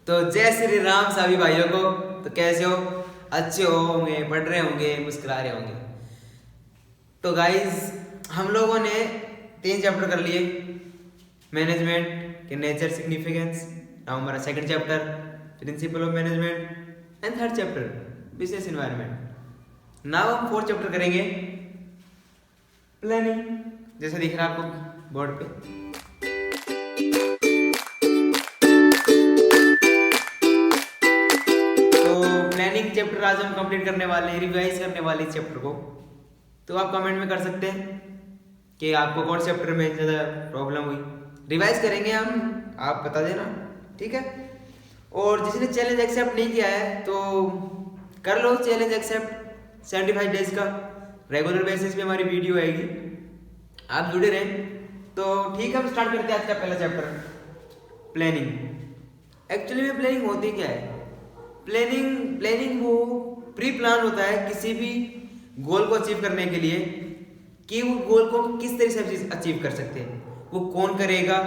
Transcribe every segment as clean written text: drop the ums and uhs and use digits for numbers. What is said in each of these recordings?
तो जय श्री राम सभी भाइयों को। तो कैसे हो? अच्छे होंगे, पढ़ रहे होंगे, मुस्कुरा रहे होंगे। तो गाइस, हम लोगों ने 3 चैप्टर कर लिए। मैनेजमेंट के नेचर सिग्निफिकेंस, नाउ हमारा second chapter principle of management and third chapter business environment. Now हम 4th चैप्टर करेंगे प्लानिंग, जैसा दिख रहा है आपको बोर्ड पे। प्लानिंग चैप्टर आज हम कंप्लीट करने वाले हैं, रिवाइज करने वाले इस चैप्टर को। तो आप कमेंट में कर सकते हैं कि आपको कौन चैप्टर में ज़्यादा प्रॉब्लम हुई। रिवाइज करेंगे हम, आप बता देना, ठीक है। और जिसने चैलेंज एक्सेप्ट नहीं किया है तो कर लो चैलेंज एक्सेप्ट। 75 डेज का रेगुलर बेसिस पे हमारी वीडियो आएगी, आप जुड़े रहें। तो ठीक है, हम स्टार्ट करते हैं आज का पहला चैप्टर प्लानिंग। एक्चुअली में प्लानिंग होती क्या है? प्लानिंग वो प्री प्लान होता है किसी भी गोल को अचीव करने के लिए, कि वो गोल को किस तरह से अचीव कर सकते हैं, वो कौन करेगा,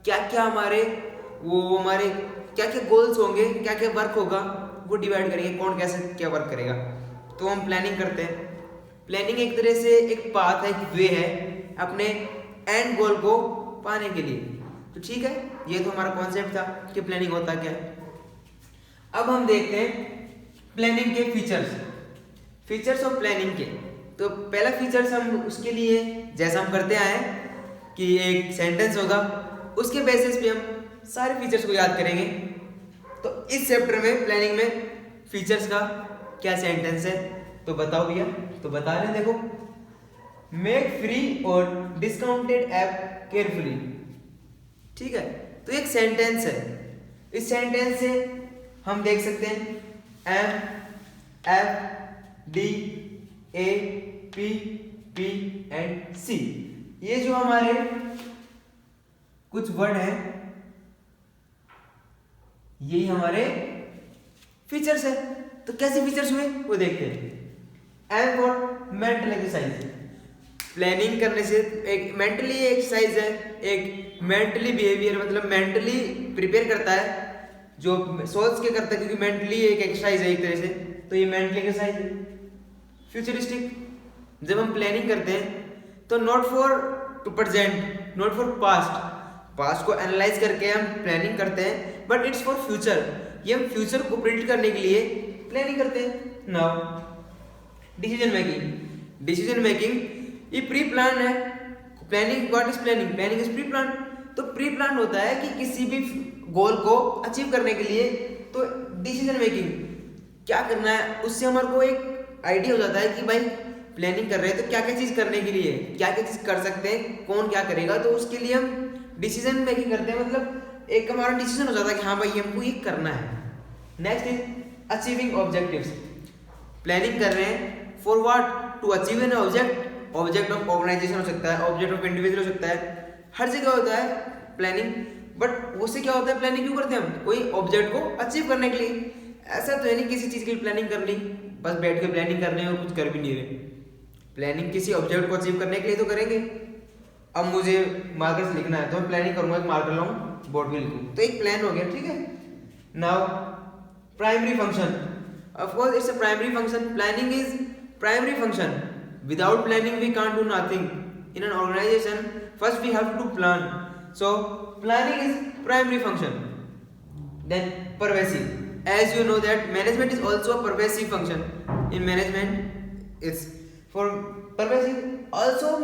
क्या क्या हमारे क्या क्या गोल्स होंगे, क्या क्या वर्क होगा, वो डिवाइड करेंगे कौन कैसे क्या वर्क करेगा। तो हम प्लानिंग करते हैं। प्लानिंग एक तरह से एक पाथ है, एक वे है अपने एंड गोल को पाने के लिए। तो ठीक है, ये तो हमारा कॉन्सेप्ट था कि प्लानिंग होता क्या है। अब हम देखते हैं प्लानिंग के फीचर्स ऑफ प्लानिंग के। तो पहला फीचर्स हम उसके लिए जैसा हम करते आए हैं कि एक सेंटेंस होगा, उसके बेसिस पे हम सारे फीचर्स को याद करेंगे। तो इस चैप्टर में प्लानिंग में फीचर्स का क्या सेंटेंस है, तो बताओ भैया। तो बता रहे देखो, मेक फ्री और डिस्काउंटेड ऐप केयरफुली। ठीक है, तो एक सेंटेंस है। इस सेंटेंस से हम देख सकते हैं MFDAPP एंड C, ये जो हमारे कुछ वर्ड हैं, यही हमारे फीचर्स है। तो कैसे फीचर्स हुए वो देखते हैं। M for mental exercise. Planning करने से एक मेंटली एक्सरसाइज है, एक मेंटली बिहेवियर, मतलब मेंटली प्रिपेयर करता है, जो सोच के करता है, क्योंकि मेंटली एक एक्सरसाइज है एक तरह से। तो ये मेंटली एक्सरसाइज है। फ्यूचरिस्टिक, जब हम प्लानिंग करते हैं तो not for to present, not for past को एनालाइज करके हम प्लानिंग करते हैं, बट इट्स फॉर फ्यूचर। ये हम फ्यूचर को प्रिडिक्ट करने के लिए प्लानिंग करते हैं। नाउ डिसीजन मेकिंग ये प्री प्लान है। Planning, what is planning? Planning is pre plan. तो प्री प्लान होता है कि किसी भी गोल को अचीव करने के लिए, तो डिसीजन मेकिंग क्या करना है, उससे हमारे को एक आइडिया हो जाता है कि भाई प्लानिंग कर रहे हैं तो क्या क्या चीज़ करने के लिए, क्या क्या चीज़ कर सकते हैं, कौन क्या करेगा। तो उसके लिए हम डिसीजन मेकिंग करते हैं, मतलब एक हमारा डिसीजन हो जाता है कि हाँ भाई हमको ये करना है। Next is achieving objectives. Planning कर रहे हैं for what? To achieve an object of organisation हो सकता है, ऑब्जेक्ट ऑफ इंडिविजुअल हो सकता है, हर जगह होता है प्लानिंग। बट उससे क्या होता है, प्लानिंग क्यों करते हैं हम? कोई ऑब्जेक्ट को अचीव करने के लिए। ऐसा तो है नहीं किसी चीज़ की प्लानिंग कर ली, बस बैठ के प्लानिंग कर रहे हैं और कुछ कर भी नहीं रहे। प्लानिंग किसी ऑब्जेक्ट को अचीव करने के लिए तो करेंगे। अब मुझे मार्कर से लिखना है तो मैं प्लानिंग करूंगा, एक मार्कर लाऊं, बोर्ड पे लिखूं, तो एक प्लान हो गया। ठीक है। Now primary function, of course it's a primary function. Planning is primary function. Without planning we can't do nothing in an organisation. First we have to plan, so planning is primary function. Then pervasive, as you know that management is also a pervasive function. In management it's for pervasive also.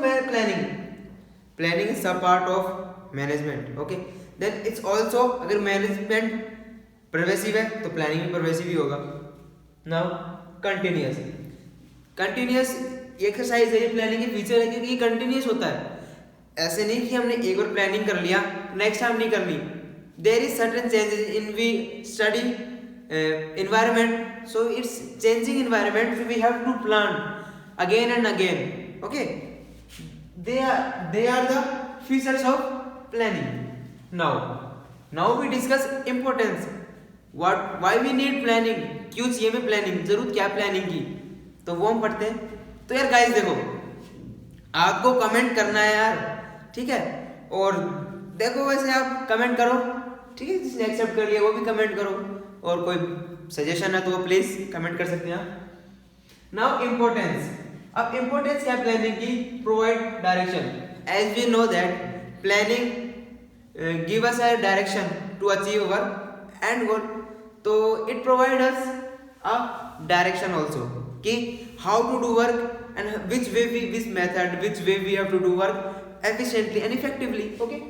Planning is a part of management. Okay, then it's also, अगर management pervasive है तो planning भी pervasive ही होगा। Now continuous exercise है, ये planning के feature है क्योंकि ये कंटिन्यूस होता है। ऐसे नहीं कि हमने एक बार प्लानिंग कर लिया, नेक्स्ट टाइम नहीं करनी। There is certain changes in we study environment, so it's changing environment, we have to plan again and again. Okay, they are the features of planning. Now we discuss importance, why we need planning. क्यों चाहिए हमें planning, जरूरत क्या planning की, तो वो हम पढ़ते हैं। तो यार गाइस देखो, आपको कमेंट करना है यार, ठीक है। और देखो वैसे आप कमेंट करो, ठीक है, जिसने एक्सेप्ट कर लिया वो भी कमेंट करो, और कोई सजेशन है तो वो प्लीज कमेंट कर सकते हैं। नाउ इम्पोर्टेंस, अब इम्पोर्टेंस क्या प्लानिंग की, provide direction. As we know that planning give us a direction to achieve our end goal, तो it provide us a direction also कि how to do work and which method, which way we have to do work efficiently and effectively. Okay,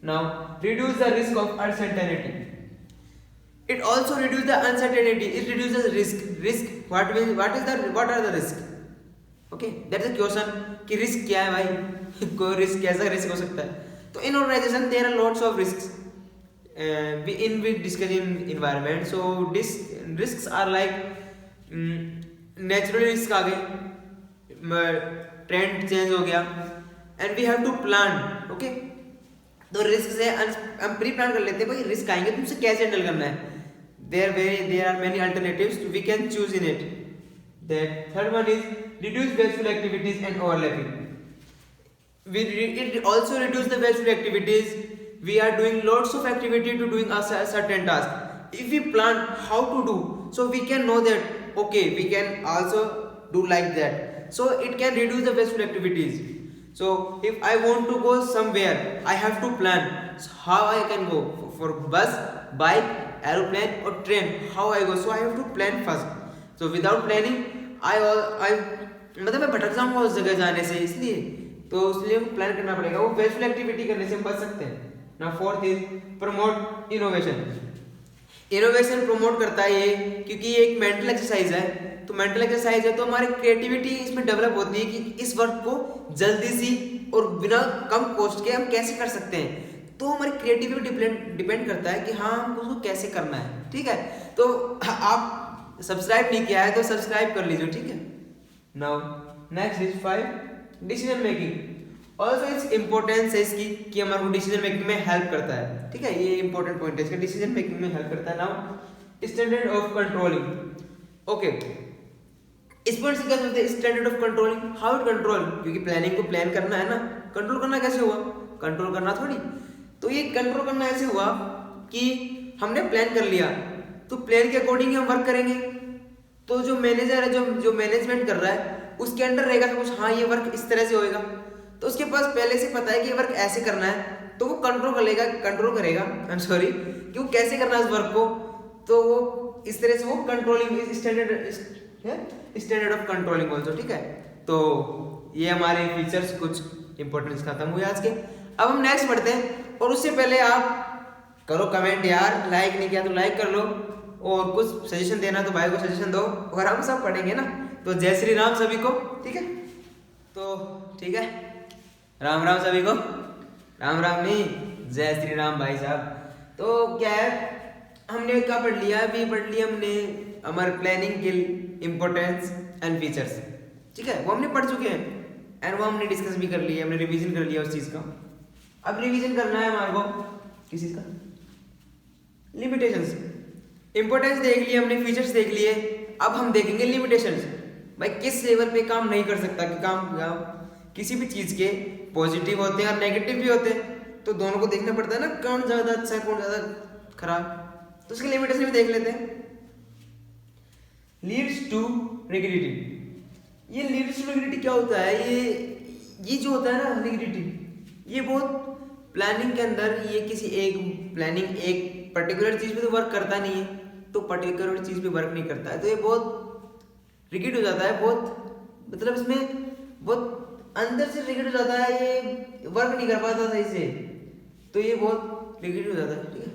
now reduce the risk of uncertainty. It also reduce the uncertainty, it reduces risk what are the risk. Okay, that's the question कि risk क्या है भाई कोई risk, कैसा risk हो सकता है। तो in organization there are lots of risks, we discuss in environment, so risks are like natural risk आ गए, ट्रेंड चेंज हो गया, and we have to plan. Okay, तो रिस्क से हम प्री प्लान कर लेते हैं भाई रिस्क आएंगे तुमसे कैसे हैंडल करना है। There are many alternatives we can choose in it. That third one is reduce wasteful activities and overlapping. It also reduce the wasteful activities. We are doing lots of activity to doing a certain task. If we plan how to do, so we can know that okay, we can also do like that. So it can reduce the wasteful activities. So if I want to go somewhere, I have to plan how I can go for bus, bike, aeroplane or train. How I go? So I have to plan first. So without planning, I मतलब मैं भटक जाऊंगा उस जगह जाने से, इसलिए तो इसलिए प्लान करना पड़ेगा। वो वेस्टफुल एक्टिविटी करने से हम बच सकते हैं ना। Fourth is promote innovation. Innovation promote करता है ये, क्योंकि ये एक मेंटल एक्सरसाइज है। तो मेंटल एक्सरसाइज है तो हमारी क्रिएटिविटी इसमें डेवलप होती है कि इस वर्क को जल्दी सी और बिना कम कॉस्ट के हम कैसे कर सकते हैं। तो हमारी क्रिएटिविटी डिपेंड करता है कि हाँ हम उसको कैसे करना है। ठीक है, तो आप सब्सक्राइब नहीं किया है तो सब्सक्राइब कर लीजिए। ठीक है, now next is 5 decision making. Also its importance है इसकी कि हमारे को डिसीजन मेकिंग में हेल्प करता है। ठीक है, ये इंपॉर्टेंट पॉइंट है इसका, डिसीजन मेकिंग में हेल्प करता है। Now standard of controlling. Okay, इस पॉइंट से क्या समझते हैं, standard of controlling, how it control, क्योंकि प्लानिंग को प्लान करना है ना, कंट्रोल करना कैसे हुआ, कंट्रोल करना थोड़ी। तो ये कंट्रोल करना ऐसे हुआ कि हमने प्लान कर लिया तो प्लान के अकॉर्डिंग हम वर्क करेंगे। तो जो मैनेजर है, जो मैनेजमेंट कर रहा है उसके अंडर रहेगा सब कुछ, हाँ ये वर्क इस तरह से होएगा, तो उसके पास पहले से पता है कि ये वर्क ऐसे करना है, तो वो कंट्रोल करेगा आई एम सॉरी कि वो कैसे करना है उस वर्क को। तो वो इस तरह से वो controlling standard of controlling also. ठीक है, तो ये हमारे फीचर्स कुछ इंपॉर्टेंस खत्म हुए आज के। अब हम नेक्स्ट पढ़ते हैं, और उससे पहले आप करो कमेंट यार, लाइक नहीं किया तो लाइक कर लो, और कुछ सजेशन देना तो भाई को सजेशन दो, और हम सब पढ़ेंगे ना। तो जय श्री राम सभी को। ठीक है, तो ठीक है, राम राम सभी को, राम राम नहीं जय श्री राम भाई साहब। तो क्या है, हमने क्या पढ़ लिया, अभी पढ़ लिया हमने हमारे प्लानिंग के इम्पोर्टेंस एंड फीचर्स। ठीक है, वो हमने पढ़ चुके हैं, एंड वो हमने डिस्कस भी कर लिया, हमने रिवीजन कर लिया उस चीज़ का। अब रिवीजन करना है हमारे को किस चीज़ का, लिमिटेशंस। इंपॉर्टेंस देख लिए हमने, फीचर्स देख लिए, अब हम देखेंगे लिमिटेशंस। भाई किस लेवल पे काम नहीं कर सकता, कि काम किसी भी चीज़ के पॉजिटिव होते हैं और नेगेटिव भी होते हैं, तो दोनों को देखना पड़ता है ना, कौन ज़्यादा अच्छा है कौन ज़्यादा खराब। तो उसके लिमिटेशन भी देख लेते हैं। Leads to rigidity. ये लीड्स टू रिगिडिटी क्या होता है, ये जो होता है ना रिगिडिटी, ये बहुत प्लानिंग के अंदर ये किसी एक प्लानिंग एक पर्टिकुलर चीज़ पे तो वर्क करता नहीं है, तो पर्टिकुलर चीज़ पे वर्क नहीं करता है, तो ये बहुत रिगिड हो जाता है, बहुत मतलब इसमें बहुत अंदर से रिगिड हो जाता है, ये वर्क नहीं कर पाता सही से, तो ये बहुत रिगिड हो जाता है। ठीक है,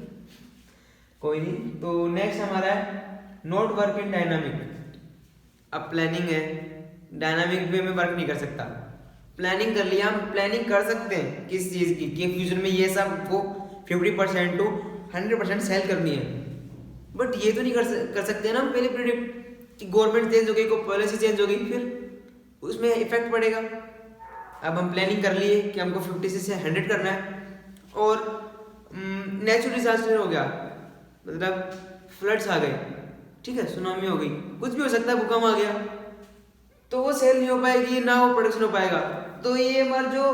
कोई नहीं। तो नेक्स्ट हमारा है नॉट वर्क इन डायनामिक। अब प्लानिंग है, डायनामिक वे में वर्क नहीं कर सकता। प्लानिंग कर लिया, हम प्लानिंग कर सकते हैं किस चीज़ की, कि फ्यूचर में ये सब को 50% टू 100% सेल करनी है, बट ये तो नहीं कर सकते ना हम पहले प्रिडिक्ट कि गवर्नमेंट चेंज हो गई, कोई पॉलिसी चेंज हो गई, फिर उसमें इफेक्ट पड़ेगा। अब हम प्लानिंग कर लिए कि हमको 50 से 100 करना है, और नेचुरल डिजास्टर हो गया, मतलब फ्लड्स आ गए, ठीक है, सुनामी हो गई, कुछ भी हो सकता है, भूकंप आ गया, तो वो सेल नहीं हो पाएगी ना वो प्रोडक्शन हो पाएगा। तो ये हमारा जो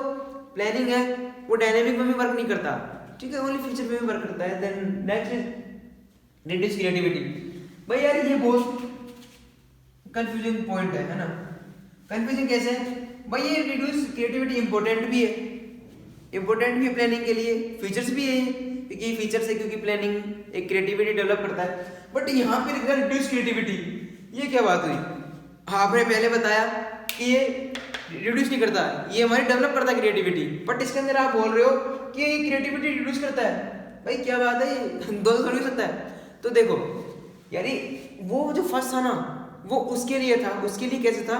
प्लानिंग है वो डायनेमिक में भी वर्क नहीं करता। ठीक है, ओनली फीचर पे वर्क करता है। Then next is reduce creativity. भाई यार ये बहुत कंफ्यूजिंग पॉइंट है ना। कंफ्यूजिंग कैसे है भाई? ये रिड्यूस क्रिएटिविटी इंपॉर्टेंट भी है, इंपॉर्टेंट भी है प्लानिंग के लिए, फीचर्स भी है क्योंकि फीचर्स है, क्योंकि प्लानिंग एक क्रिएटिविटी डेवलप करता है। बट यहाँ पे लिखा है रिड्यूस क्रिएटिविटी, ये क्या बात हुई? आपने पहले बताया कि ये रिड्यूस नहीं करता, ये हमारी डेवलप करता है क्रिएटिविटी, बट इसके अंदर आप बोल रहे हो कि ये क्रिएटिविटी रिड्यूस करता है। भाई क्या बात है, ये दो हो नहीं सकता है। तो देखो यानी वो जो फर्स्ट था ना वो उसके लिए था, उसके लिए कैसे था?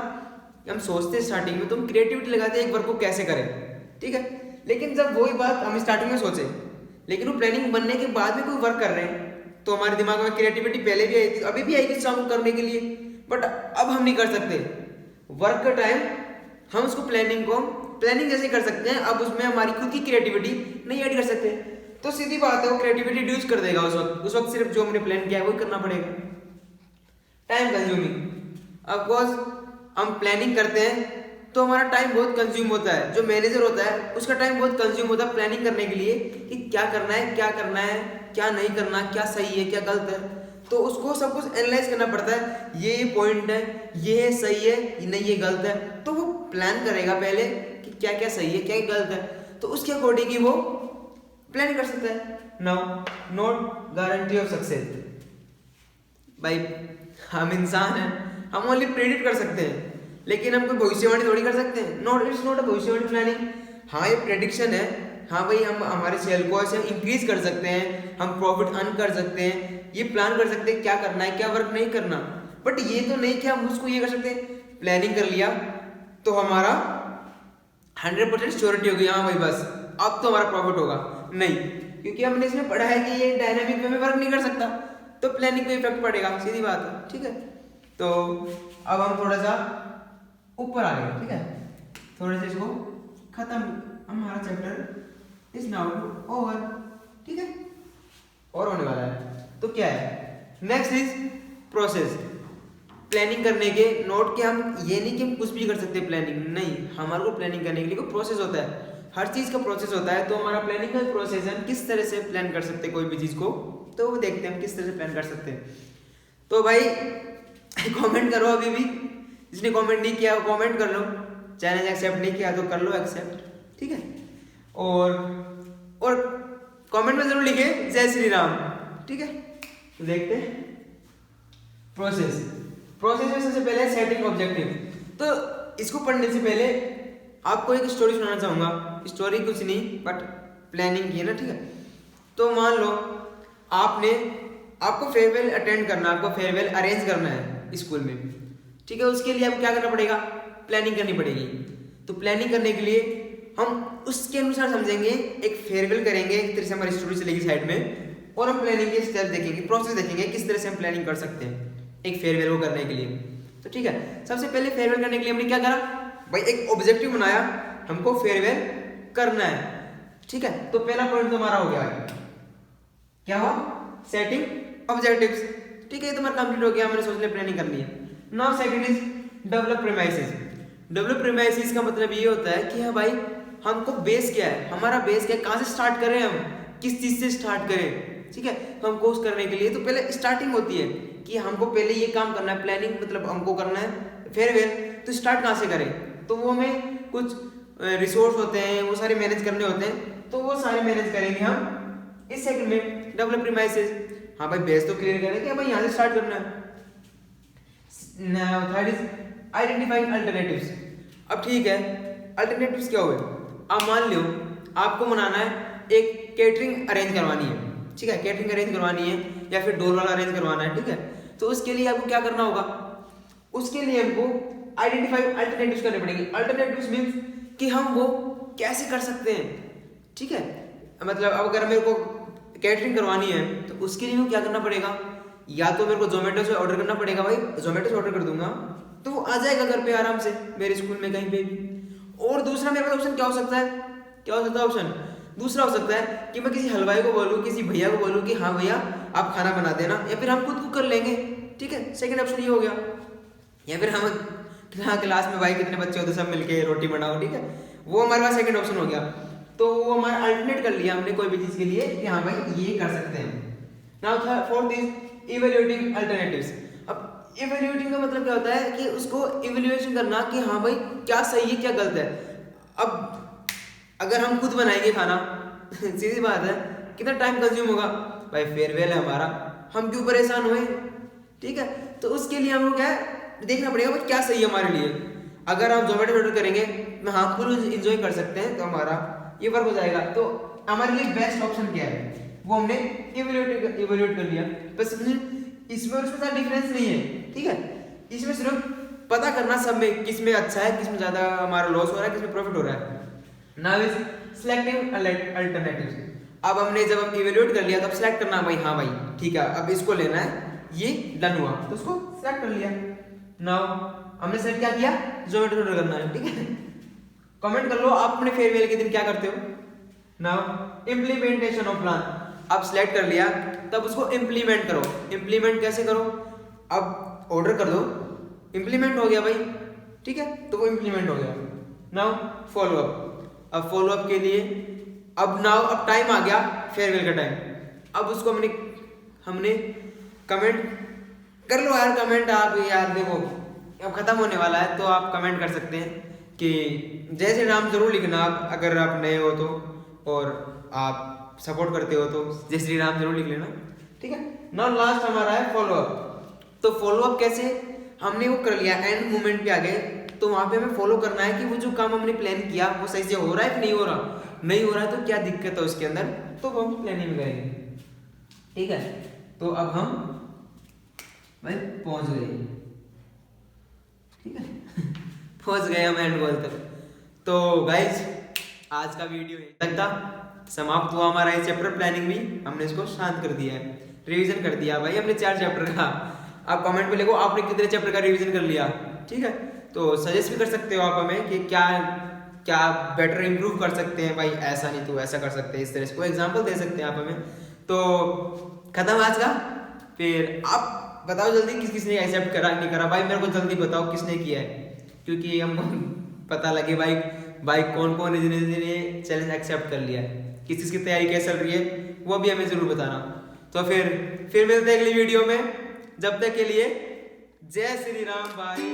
हम सोचते स्टार्टिंग में तुम क्रिएटिविटी लगाते एक वर्क को कैसे करें, ठीक है, लेकिन जब वही बात हम स्टार्टिंग में सोचे, लेकिन वो प्लानिंग बनने के बाद में कोई वर्क कर रहे हैं तो हमारे दिमाग में क्रिएटिविटी पहले भी आई थी, अभी भी आएगी काम करने के लिए, बट अब हम नहीं कर सकते। वर्क का टाइम हम उसको प्लानिंग जैसे कर सकते हैं, अब उसमें हमारी खुद की क्रिएटिविटी नहीं ऐड कर सकते। तो सीधी बात है वो क्रिएटिविटी रिड्यूस कर देगा उस वक्त सिर्फ जो हमने प्लान किया है वो करना पड़ेगा। टाइम कंज्यूमिंग, ऑफ कोर्स हम प्लानिंग करते हैं तो हमारा टाइम बहुत कंज्यूम होता है, जो मैनेजर होता है उसका टाइम बहुत कंज्यूम होता है प्लानिंग करने के लिए कि क्या करना है, क्या नहीं करना, क्या सही है क्या गलत है, तो उसको सब कुछ एनालाइज करना पड़ता है। ये पॉइंट है, ये सही है, नहीं ये गलत है, तो वो प्लान करेगा पहले कि क्या क्या सही है क्या गलत है, तो उसके अकॉर्डिंग ही वो प्लान कर सकता है। Now not guarantee of success. भाई हम इंसान हैं, हम ओनली प्रेडिक्ट कर सकते हैं, लेकिन हम कोई भविष्यवाणी थोड़ी कर सकते हैं। नॉट इट्स नॉट अ भविष्यवाणी प्लानिंग। हाँ ये प्रेडिक्शन है, हाँ भाई हम हमारे सेल को ऐसे इंक्रीज कर सकते हैं, हम प्रॉफिट अर्न कर सकते हैं, ये प्लान कर सकते हैं क्या करना है क्या वर्क नहीं करना, बट ये तो नहीं कि हम उसको ये कर सकते हैं प्लानिंग कर लिया तो हमारा 100% श्योरिटी होगी, हाँ भाई बस अब तो हमारा प्रॉफिट होगा, नहीं, क्योंकि हमने इसमें पढ़ा है कि ये डायनामिक वे में वर्क नहीं कर सकता, तो प्लानिंग पे इफेक्ट पड़ेगा, सीधी बात है, ठीक है। तो अब हम थोड़ा सा ऊपर आ गए, ठीक है, थोड़े से इसको खत्म, हमारा चैप्टर इज नाउ ओवर, ठीक है, और होने वाला है। तो क्या है नेक्स्ट इज प्रोसेस। प्लानिंग करने के नोट के हम ये नहीं कि हम कुछ भी कर सकते प्लानिंग, नहीं, हमारे को प्लानिंग करने के लिए कोई प्रोसेस होता है, हर चीज का प्रोसेस होता है। तो हमारा प्लानिंग का प्रोसेस है, किस तरह से प्लान कर सकते हैं कोई भी चीज को, तो वो देखते हैं हम किस तरह से प्लान कर सकते हैं। तो भाई कमेंट करो, अभी भी जिसने कमेंट नहीं किया वो कमेंट कर लो, चैनल एक्सेप्ट नहीं किया तो कर लो एक्सेप्ट, ठीक है, और कमेंट में जरूर लिखे जय श्री राम, ठीक है। तो देखते हैं प्रोसेस में सबसे पहले सेटिंग ऑब्जेक्टिव। तो इसको पढ़ने से पहले आपको एक स्टोरी सुनाना चाहूंगा, स्टोरी कुछ नहीं बट प्लानिंग की है ना, ठीक है। तो मान लो आपको फेयरवेल अटेंड करना, आपको फेयरवेल अरेंज करना है स्कूल में, ठीक है, उसके लिए आपको क्या करना पड़ेगा, प्लानिंग करनी पड़ेगी। तो प्लानिंग करने के लिए हम उसके अनुसार समझेंगे, एक फेयरवेल करेंगे, एक तरह से हमारी स्टोरी चलेगी साइड में, और हम प्लानिंग के स्टेप देखेंगे, प्रोसेस देखेंगे किस तरह से हम प्लानिंग कर सकते हैं एक फेयरवेल को करने के लिए। तो ठीक है, सबसे पहले फेयरवेल करने के लिए हमने क्या करा भाई, एक ऑब्जेक्टिव बनाया, हमको फेयरवेल करना है, ठीक है। तो पहला पॉइंट तो हमारा हो गया, क्या हुआ, सेटिंग ऑब्जेक्टिव्स, ठीक है, ये तो हमारा कंप्लीट हो गया, हमने सोच लिया प्लानिंग करनी है। Now second is develop premises. Develop premises का मतलब ये होता है कि हाँ भाई हमको बेस क्या है, हमारा बेस क्या है, कहाँ से स्टार्ट करें, हम किस चीज से स्टार्ट करें, ठीक है। तो हमको उस करने के लिए तो पहले स्टार्टिंग होती है कि हमको पहले ये काम करना है, प्लानिंग मतलब हमको करना है फेयरवेल, तो स्टार्ट कहाँ से करें, तो वो हमें कुछ रिसोर्स होते हैं वो सारे मैनेज करने होते हैं, तो वो सारे मैनेज करेंगे हम इस सेकंड में डेवलप प्रीमाइसेस। हाँ भाई बेस तो क्लियर करें कि भाई यहाँ से स्टार्ट करना है। Third is identifying alternatives. अब ठीक है, अल्टरनेटिव्स क्या हुए, अब मान लो आपको बनाना है एक कैटरिंग अरेंज करवानी है, ठीक है, कैटरिंग अरेंज करवानी है या फिर डोर वाला अरेंज करवाना है, ठीक है। तो उसके लिए आपको क्या करना होगा, उसके लिए हमको आइडेंटिफाई अल्टरनेटिव्स करने पड़ेंगे। अल्टरनेटिव्स मींस कि हम वो कैसे कर सकते हैं, ठीक है, मतलब अब अगर मेरे को कैटरिंग करवानी है तो उसके लिए क्या करना पड़ेगा, या तो मेरे को जोमेटो से ऑर्डर करना पड़ेगा, भाई जोमेटो से ऑर्डर कर दूंगा तो वो आ जाएगा घर पे आराम से मेरे स्कूल में कहीं पे भी। और दूसरा मेरे पास ऑप्शन क्या हो सकता है, क्या हो सकता है ऑप्शन, दूसरा हो सकता है कि मैं किसी हलवाई को बोलूँ, किसी भैया को बोलूँ कि हाँ भैया आप खाना बना देना, या फिर हम खुद कुक कर लेंगे, ठीक है, सेकंड ऑप्शन ये हो गया। या फिर हम क्लास में भाई कितने बच्चे होते सब मिलके रोटी बनाओ, ठीक है, वो हमारे पास सेकंड ऑप्शन हो गया। तो वो हमारा अल्टरनेट कर लिया हमने कोई भी चीज के लिए कि हाँ भाई ये कर सकते हैं। Now fourth is evaluating alternatives. अब इवैल्यूएटिंग का मतलब क्या होता है कि उसको इवैल्यूएशन करना कि हाँ भाई क्या सही है क्या गलत है। अब अगर हम खुद बनाएंगे खाना सीधी बात है कितना टाइम कंज्यूम होगा भाई, फेयरवेल है हमारा, हम क्यों परेशान हुए, ठीक है। तो उसके लिए हमको क्या है देखना पड़ेगा भाई क्या सही है हमारे लिए। अगर हम जोमेटो ऑर्डर करेंगे हाँ फुल इंजॉय कर सकते हैं तो हमारा ये वर्क हो जाएगा। तो हमारे लिए बेस्ट ऑप्शन क्या है वो हमने इवैल्यूएट कर लिया। बस इसमें और उसमें ज़्यादा डिफरेंस नहीं है, ठीक है। इसमें सिर्फ पता करना सब में किस में अच्छा है, किस में ज़्यादा हमारा लॉस हो रहा है, किस में प्रॉफिट हो रहा है। Now is selecting alternatives. अब हमने जब हम इवैल्यूएट कर लिया तो अब सिलेक्ट करना भाई हाँ भाई ठीक है अब इसको लेना है, ये डन हुआ तो उसको सिलेक्ट कर लिया। नाउ हमने सेलेक्ट क्या किया, जोमेटो ऑर्डर करना है, ठीक है। कमेंट कर लो आप अपने फेयरवेल के दिन क्या करते हो। Now implementation of plan. अब सिलेक्ट कर लिया तब उसको इम्प्लीमेंट करो। इम्प्लीमेंट कैसे करो, अब ऑर्डर कर दो, इम्प्लीमेंट हो गया भाई, ठीक है, तो वो इम्प्लीमेंट हो गया। Now follow up. अब फॉलो अप के लिए अब टाइम आ गया फेयरवेल का टाइम। अब उसको हमने कमेंट कर लो यार, कमेंट आप यार देखो अब खत्म होने वाला है तो आप कमेंट कर सकते हैं कि जय श्री राम जरूर लिखना आप अगर आप नए हो तो, और आप सपोर्ट करते हो तो जय श्री राम जरूर लिख लेना, ठीक है। नाउ लास्ट हमारा है फॉलो अप। तो फॉलो अप कैसे, हमने वो कर लिया एंड मोमेंट पे आ गए तो वहां पे हमें फॉलो करना है कि वो जो काम हमने प्लान किया वो सही से हो रहा है कि नहीं हो रहा। नहीं हो रहा है तो क्या दिक्कत है उसके अंदर, तो वो हम प्लानिंग करेंगे, ठीक है। तो अब हम भाई पहुंच गए, ठीक है पहुंच गए हम एंड गोल तक। तो गाइज आज का वीडियो तक था, समाप्त हुआ हमारा ये चैप्टर। प्लानिंग भी हमने इसको शांत कर दिया है, रिवीजन कर दिया भाई हमने 4 चैप्टर का। आप कमेंट में लिखो आपने कितने चैप्टर का रिवीजन कर लिया, ठीक है। तो सजेस्ट भी कर सकते हो आप हमें कि क्या क्या बेटर इंप्रूव कर सकते हैं भाई, ऐसा नहीं तो ऐसा कर सकते हैं, इस तरह से कोई एग्जांपल दे सकते हैं आप हमें। तो खत्म आज का, फिर आप बताओ जल्दी किस किसने एक्सेप्ट करा नहीं करा भाई, मेरे को जल्दी बताओ किसने किया है, क्योंकि हमको पता लगे भाई कौन कौन ने चैलेंज एक्सेप्ट कर लिया है, किस चीज़ की तैयारी कैसे चल रही है वो भी हमें जरूर बताना। तो फिर मिलते हैं अगली वीडियो में, जब तक के लिए जय श्री राम भाई।